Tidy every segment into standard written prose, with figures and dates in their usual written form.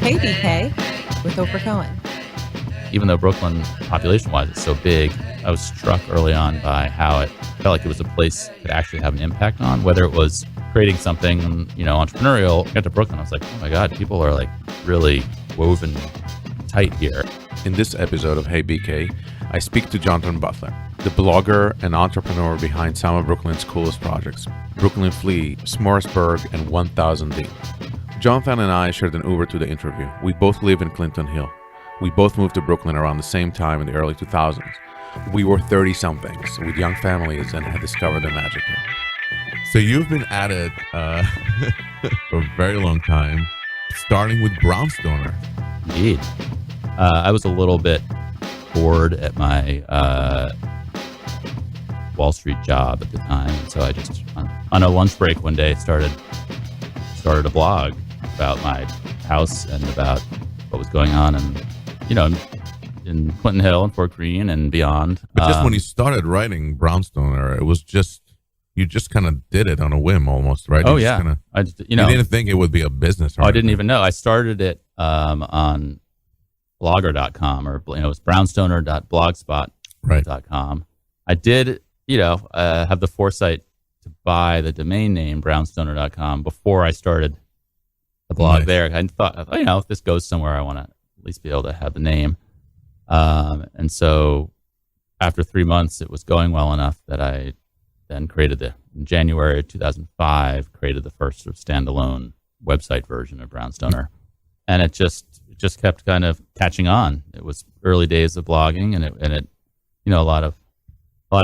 Hey BK with Ofer Cohen. Even though Brooklyn, population-wise, is so big, I was struck early on by how it felt like it was a place that could actually have an impact on, whether it was creating something, entrepreneurial. I got to Brooklyn, I was like, oh my God, people are like really woven tight here. In this episode of Hey BK, I speak to Jonathan Butler, the blogger and entrepreneur behind some of Brooklyn's coolest projects, Brooklyn Flea, Smorgasburg, and 1000D. Jonathan and I shared an Uber to the interview. We both live in Clinton Hill. We both moved to Brooklyn around the same time in the early 2000s. We were 30-somethings with young families and had discovered the magic here. So you've been at it for a very long time, starting with Brownstoner. Indeed. I was a little bit bored at my Wall Street job at the time, and so I just, on a lunch break one day, started a blog about my house and about what was going on, and in Clinton Hill and Fort Greene and beyond. But just when you started writing Brownstoner, it was you just kind of did it on a whim almost, right? Oh, you yeah. You didn't think it would be a business. I didn't even know. I started it on blogger.com, or it was brownstoner.blogspot.com. Right. I did, have the foresight to buy the domain name brownstoner.com before I started the blog there. I thought, if this goes somewhere, I want to at least be able to have the name. And so after 3 months, it was going well enough that I then in January of 2005, created the first sort of standalone website version of Brownstoner. And it just kept kind of catching on. It was early days of blogging, and it a lot of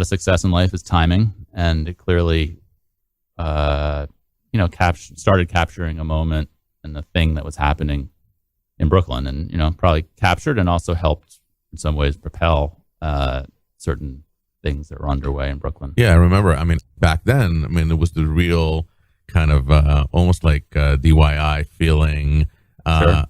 success in life is timing, and it clearly started capturing a moment and the thing that was happening in Brooklyn, and probably captured and also helped in some ways propel certain things that were underway in Brooklyn. Yeah, I remember. Back then, it was the real kind of almost like DIY feeling, Sure.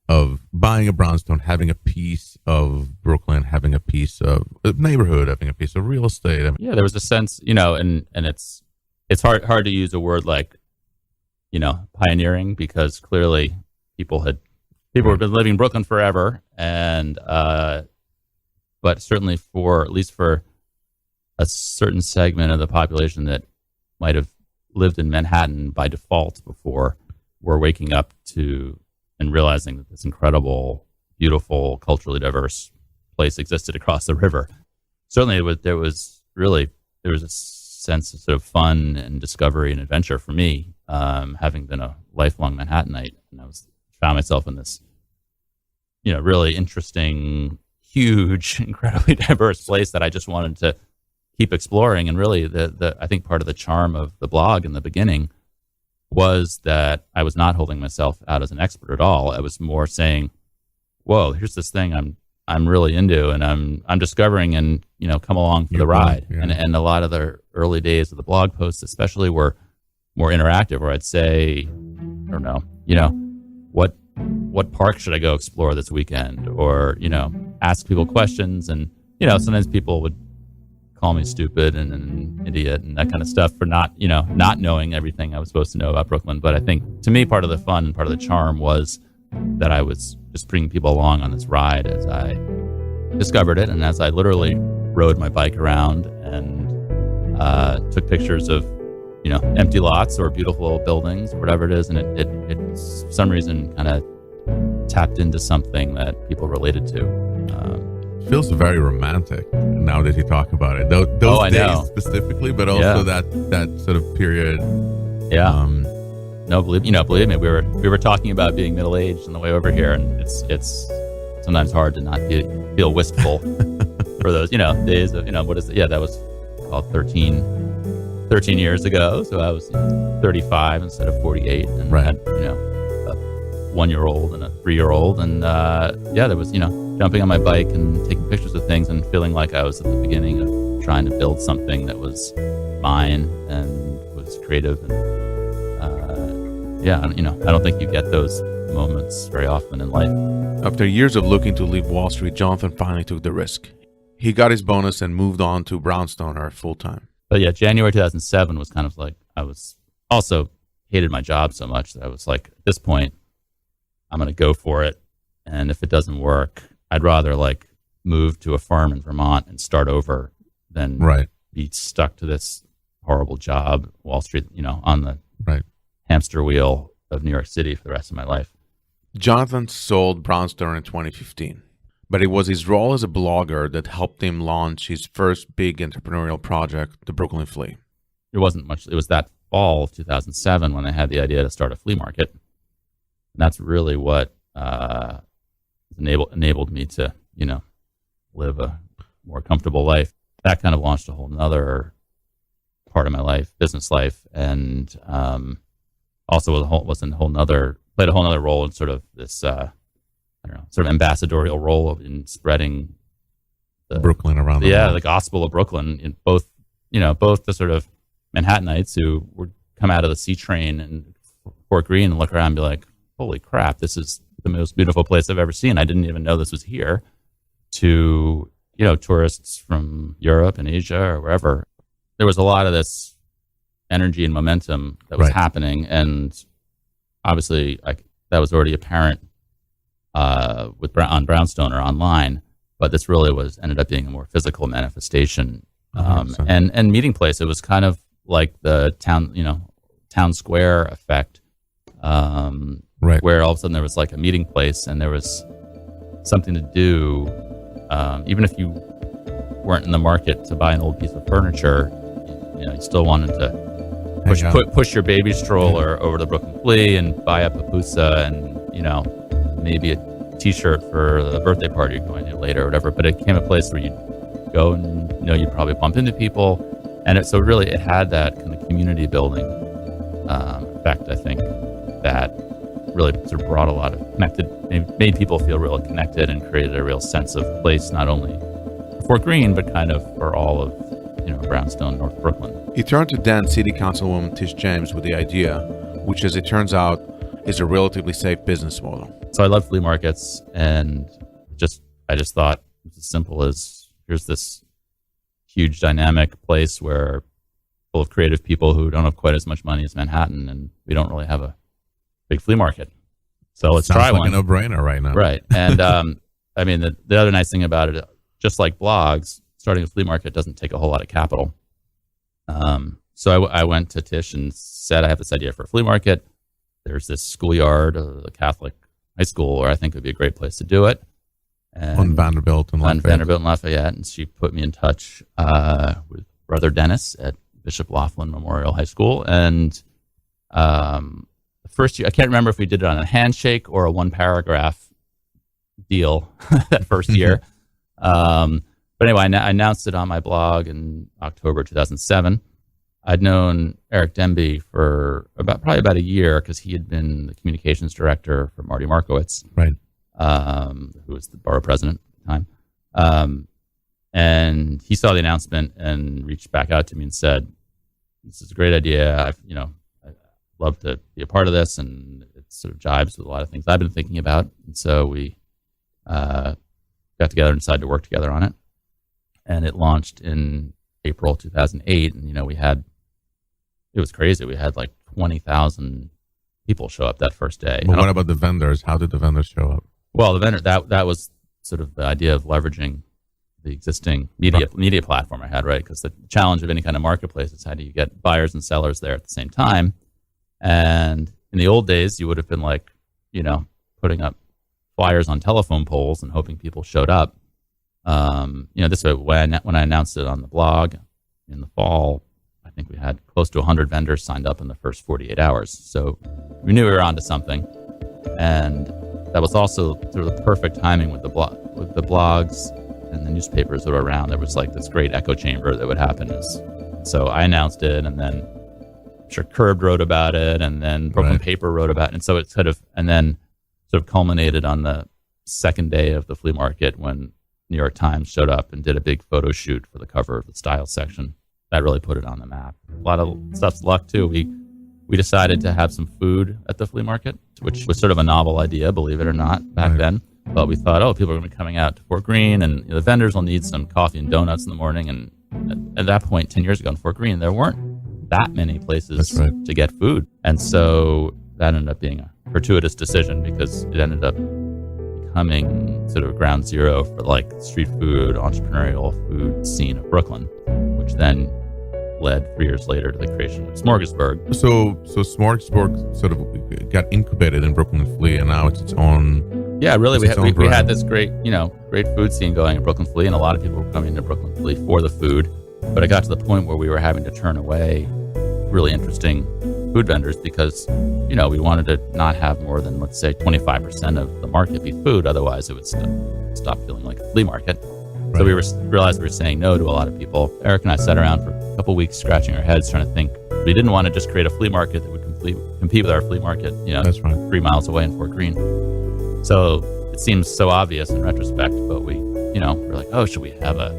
Of buying a brownstone, having a piece of Brooklyn, having a piece of a neighborhood, having a piece of real estate. Yeah, there was a sense, and it's hard to use a word like, pioneering, because clearly people have been living in Brooklyn forever, and but certainly at least for a certain segment of the population that might have lived in Manhattan by default before, we're waking up to and realizing that this incredible, beautiful, culturally diverse place existed across the river. Certainly, there was a sense of sort of fun and discovery and adventure for me, having been a lifelong Manhattanite, and I found myself in this, really interesting, huge, incredibly diverse place that I just wanted to keep exploring. And really, I think part of the charm of the blog in the beginning was that I was not holding myself out as an expert at all. I was more saying, "Whoa, here's this thing I'm really into, and I'm discovering, and come along for the ride." Yeah. And a lot of the early days of the blog posts, especially, were more interactive, where I'd say, I don't know, what park should I go explore this weekend, or ask people questions, and sometimes people would call me stupid and an idiot and that kind of stuff for not knowing everything I was supposed to know about Brooklyn. But I think, to me, part of the fun and part of the charm was that I was just bringing people along on this ride as I discovered it, and as I literally rode my bike around and took pictures of empty lots or beautiful buildings or whatever it is, and it for some reason kind of tapped into something that people related to. Feels very romantic now that you talk about it. Those days specifically, but also that sort of period. Yeah. No, believe me, we were talking about being middle aged on the way over here, and it's sometimes hard to not feel wistful for those days of what is it? Yeah, that was called 13 years ago. So I was 35 instead of 48, and had a 1-year-old and a 3-year-old, and there was jumping on my bike and taking pictures of things and feeling like I was at the beginning of trying to build something that was mine and was creative. And I don't think you get those moments very often in life. After years of looking to leave Wall Street, Jonathan finally took the risk. He got his bonus and moved on to Brownstoner full time. But yeah, January 2007 was kind of like, I was also hated my job so much that I was like, at this point, I'm going to go for it. And if it doesn't work, I'd rather like move to a farm in Vermont and start over than be stuck to this horrible job, Wall Street, on the hamster wheel of New York City for the rest of my life. Jonathan sold Brownstoner in 2015, but it was his role as a blogger that helped him launch his first big entrepreneurial project, the Brooklyn Flea. It wasn't much. It was that fall of 2007 when I had the idea to start a flea market. And that's really what enabled me to, live a more comfortable life. That kind of launched a whole nother part of my life, business life, and also played a whole nother role in sort of this, sort of ambassadorial role in spreading Brooklyn around the world. The gospel of Brooklyn in both the sort of Manhattanites who would come out of the C train and Fort Greene and look around and be like, holy crap, this is the most beautiful place I've ever seen. I didn't even know this was here. To, tourists from Europe and Asia or wherever. There was a lot of this energy and momentum that was happening. And obviously that was already apparent on Brownstoner online, but this really ended up being a more physical manifestation. And meeting place. It was kind of like the town square effect, where all of a sudden there was like a meeting place and there was something to do. Even if you weren't in the market to buy an old piece of furniture, you still wanted to push your baby stroller over to Brooklyn Flea and buy a pupusa and maybe a T-shirt for the birthday party you're going to later or whatever. But it became a place where you'd go and you'd probably bump into people, and it had that kind of community building effect. I think that really sort of brought a lot of made people feel real connected and created a real sense of place, not only for Fort Greene, but kind of for all of, Brownstone, North Brooklyn. He turned to then City Councilwoman Tish James with the idea, which as it turns out, is a relatively safe business model. So I love flea markets, and I just thought it's as simple as here's this huge dynamic place where full of creative people who don't have quite as much money as Manhattan, and we don't really have a big flea market. So let's try one. Sounds like a no-brainer right now. Right. And the other nice thing about it, just like blogs, starting a flea market doesn't take a whole lot of capital. So I went to Tish and said, I have this idea for a flea market. There's this schoolyard, the Catholic high school, where I think would be a great place to do it. And on Vanderbilt and Lafayette. And she put me in touch with Brother Dennis at Bishop Laughlin Memorial High School. And the first year, I can't remember if we did it on a handshake or a one-paragraph deal that first year. But anyway, I announced it on my blog in October 2007. I'd known Eric Demby for probably about a year because he had been the communications director for Marty Markowitz, who was the borough president at the time. And he saw the announcement and reached back out to me and said, "This is a great idea. I'd love to be a part of this, and it sort of jives with a lot of things I've been thinking about." And so we got together and decided to work together on it. And it launched in April 2008, and it was crazy. We had like 20,000 people show up that first day. But what about the vendors? How did the vendors show up? Well, the vendor that was sort of the idea of leveraging the existing media platform I had, right? Because the challenge of any kind of marketplace is how do you get buyers and sellers there at the same time? And in the old days, you would have been like, putting up flyers on telephone poles and hoping people showed up. This way, when I announced it on the blog in the fall, I think we had close to 100 vendors signed up in the first 48 hours. So we knew we were onto something. And that was also sort of the perfect timing with the blogs and the newspapers that were around. There was like this great echo chamber that would happen. So I announced it, and then I'm sure Curbed wrote about it, and then Brooklyn Paper wrote about it. And so it sort of culminated on the second day of the flea market when New York Times showed up and did a big photo shoot for the cover of the style section. That really put it on the map. A lot of stuff's luck too. We decided to have some food at the flea market, which was sort of a novel idea, believe it or not, back then. But we thought, people are going to be coming out to Fort Greene, and the vendors will need some coffee and donuts in the morning. And at that point, 10 years ago in Fort Greene, there weren't that many places to get food. And so that ended up being a fortuitous decision because it ended up becoming sort of ground zero for like street food, entrepreneurial food scene of Brooklyn, which then led 3 years later to the creation of Smorgasburg. So Smorgasburg sort of got incubated in Brooklyn Flea, and now it's its own. Yeah, really, we had this great food scene going in Brooklyn Flea, and a lot of people were coming to Brooklyn Flea for the food. But it got to the point where we were having to turn away really interesting food vendors because, we wanted to not have more than, let's say, 25% of the market be food. Otherwise, it would stop feeling like a flea market. Right. So we realized we were saying no to a lot of people. Eric and I sat around for a couple weeks scratching our heads trying to think. We didn't want to just create a flea market that would compete with our flea market, That's right. 3 miles away in Fort Greene. So it seems so obvious in retrospect, but we're like, oh, should we have a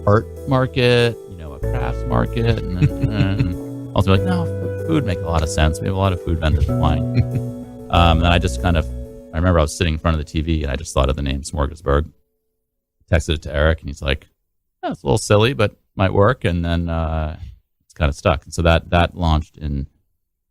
art market, a crafts market? And also like, no, food make a lot of sense. We have a lot of food vendors applying. And I remember I was sitting in front of the TV and I just thought of the name Smorgasburg. Texted it to Eric and he's like, yeah, it's a little silly, but might work. And then it's kind of stuck. And so that launched in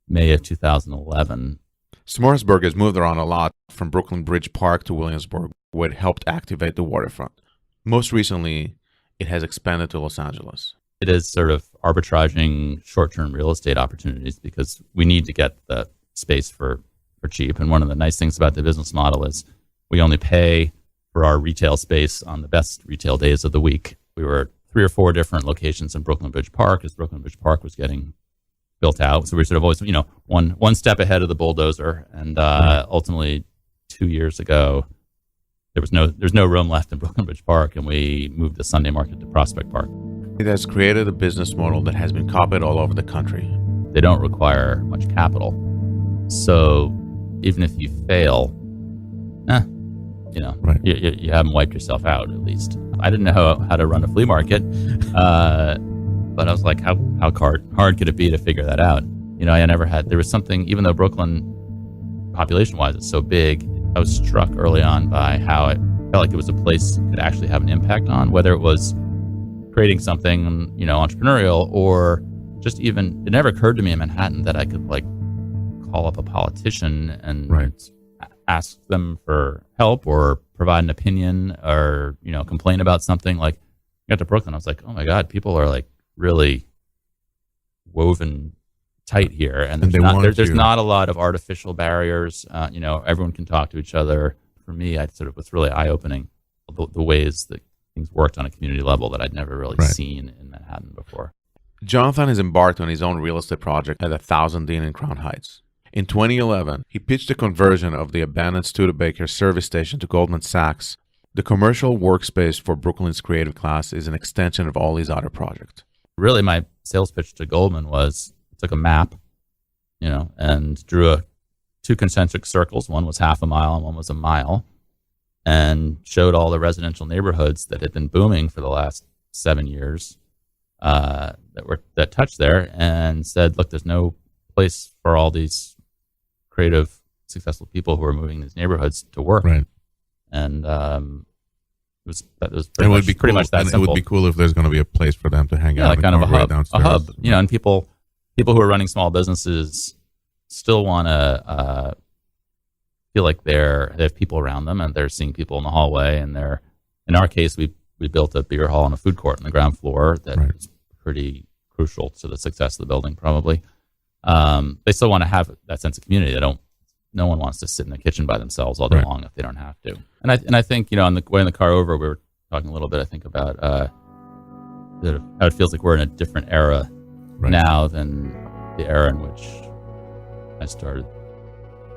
May of 2011. Smorgasburg has moved around a lot from Brooklyn Bridge Park to Williamsburg, where it helped activate the waterfront. Most recently, it has expanded to Los Angeles. It is sort of arbitraging short-term real estate opportunities because we need to get the space for cheap. And one of the nice things about the business model is we only pay for our retail space on the best retail days of the week. We were 3 or 4 different locations in Brooklyn Bridge Park as Brooklyn Bridge Park was getting built out. So we sort of always, one step ahead of the bulldozer. And ultimately, 2 years ago, there's no room left in Brooklyn Bridge Park, and we moved the Sunday Market to Prospect Park. It has created a business model that has been copied all over the country. They don't require much capital. So even if you fail, right. you haven't wiped yourself out, at least. I didn't know how to run a flea market, but I was like, how hard could it be to figure that out? There was something, even though Brooklyn, population-wise, is so big, I was struck early on by how it felt like it was a place you could actually have an impact on, whether it was creating something, entrepreneurial, or just even, it never occurred to me in Manhattan that I could call up a politician and ask them for help or provide an opinion or, complain about something. I got to Brooklyn, I was like, oh my God, people are really woven tight here. And there's not a lot of artificial barriers. Everyone can talk to each other. For me, it was really eye-opening, the ways that things worked on a community level that I'd never really seen in Manhattan before. Jonathan has embarked on his own real estate project at 1000 Dean in Crown Heights. In 2011, he pitched the conversion of the abandoned Studebaker service station to Goldman Sachs. The commercial workspace for Brooklyn's creative class is an extension of all these other projects. Really, my sales pitch to Goldman was, I took a map, and drew 2 concentric circles. One was half a mile and one was a mile, and showed all the residential neighborhoods that had been booming for the last 7 years that touched there, and said, look, there's no place for all these creative, successful people who are moving these neighborhoods to work. Right. And it was pretty much that simple. It would be cool if there's going to be a place for them to hang out. Kind of a hub. Downstairs. A hub. And people who are running small businesses still want to feel like they have people around them and they're seeing people in the hallway. And in our case, we built a beer hall and a food court on the ground floor that was pretty crucial to the success of the building, probably. They still want to have that sense of community. No one wants to sit in the kitchen by themselves all day long if they don't have to. And I think, on the way in the car over, we were talking a little bit, I think, about how it feels like we're in a different era now than the era in which I started.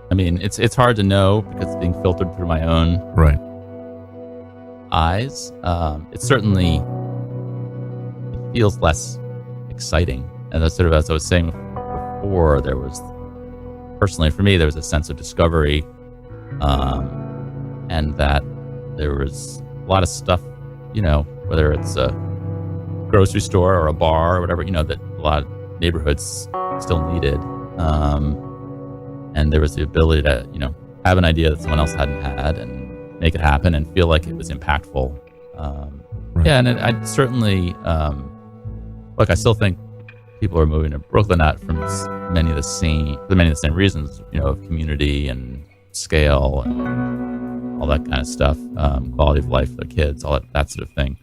I mean, it's hard to know because it's being filtered through my own eyes. It's certainly, it feels less exciting. And that's sort of, as I was saying before, personally for me, there was a sense of discovery, and that there was a lot of stuff, whether it's a grocery store or a bar or whatever, that a lot of neighborhoods still needed. And there was the ability to, have an idea that someone else hadn't had and make it happen and feel like it was impactful. Yeah, and I certainly, I still think people are moving to Brooklyn, not from many of the same reasons, of community and scale and all that kind of stuff, quality of life for their kids, all that sort of thing.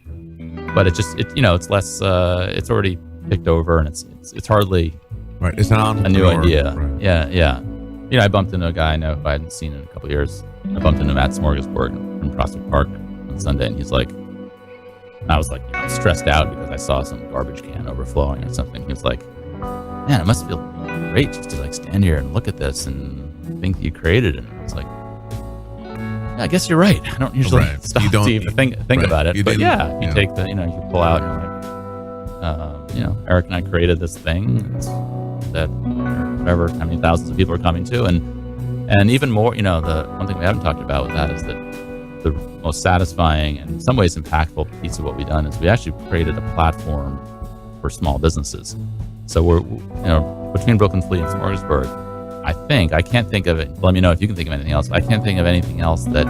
But it's less. It's already picked over, and it's hardly right. It's a new idea. Right. Yeah. I bumped into a guy I know who I hadn't seen in a couple of years. I bumped into him at Smorgasburg in Prospect Park on Sunday, and he's like, I was like, stressed out because I saw some garbage can overflowing or something. He was like, man, it must feel great just to like stand here and look at this and think that you created it. And I was like, yeah, I guess you're right. I don't usually stop to even think about it. But yeah, you take the, you pull out and you're like, Eric and I created this thing that whatever, how many thousands of people are coming to. And even more, the one thing we haven't talked about with that is that the most satisfying and in some ways impactful piece of what we've done is we actually created a platform for small businesses. So we're, between Brooklyn Flea and Smorgasburg, I can't think of it. Let me know if you can think of anything else. I can't think of anything else that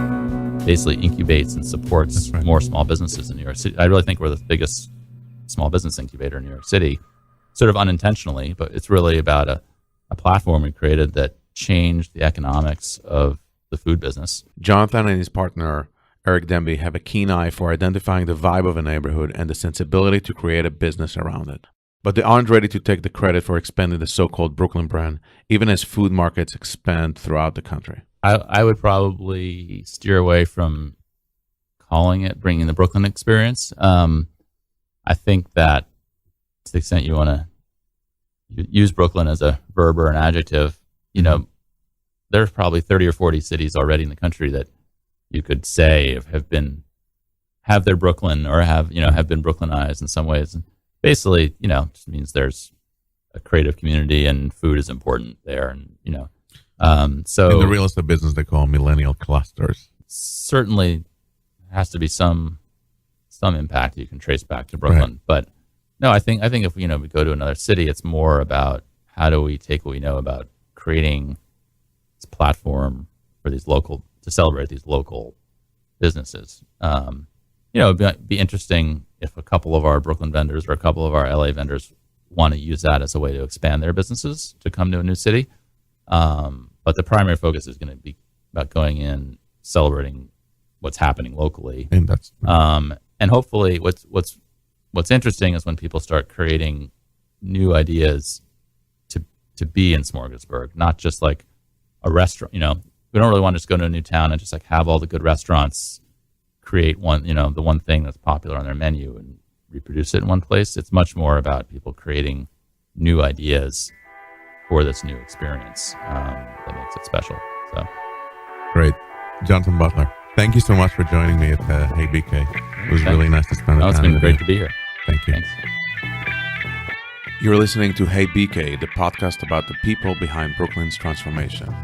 basically incubates and supports more small businesses in New York City. I really think we're the biggest small business incubator in New York City, sort of unintentionally, but it's really about a platform we created that changed the economics of the food business. Jonathan and his partner, Eric Demby, have a keen eye for identifying the vibe of a neighborhood and the sensibility to create a business around it. But they aren't ready to take the credit for expanding the so-called Brooklyn brand, even as food markets expand throughout the country. I would probably steer away from calling it bringing the Brooklyn experience. I think that to the extent you want to use Brooklyn as a verb or an adjective, there's probably 30 or 40 cities already in the country that you could say have their Brooklyn or have been Brooklynized in some ways. And basically, just means there's a creative community and food is important there. And, so in the real estate business, they call millennial clusters. Certainly has to be some impact you can trace back to Brooklyn. Right. But no, I think if we go to another city, it's more about how do we take what we know about creating this platform for to celebrate these local businesses. It'd be interesting if a couple of our Brooklyn vendors or a couple of our LA vendors want to use that as a way to expand their businesses to come to a new city. But the primary focus is going to be about going in, celebrating what's happening locally. And that's and hopefully what's interesting is when people start creating new ideas to be in Smorgasburg, not just like a restaurant. We don't really want to just go to a new town and just like have all the good restaurants create one, the one thing that's popular on their menu and reproduce it in one place. It's much more about people creating new ideas for this new experience that makes it special. So great. Jonathan Butler, thank you so much for joining me at Hey BK. It was really nice to spend the time. It's been great to be here. Thank you. Thanks. You're listening to Hey BK, the podcast about the people behind Brooklyn's transformation.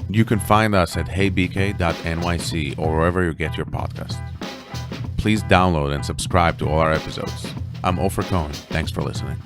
You can find us at heybk.nyc or wherever you get your podcasts. Please download and subscribe to all our episodes. I'm Ofer Cohen. Thanks for listening.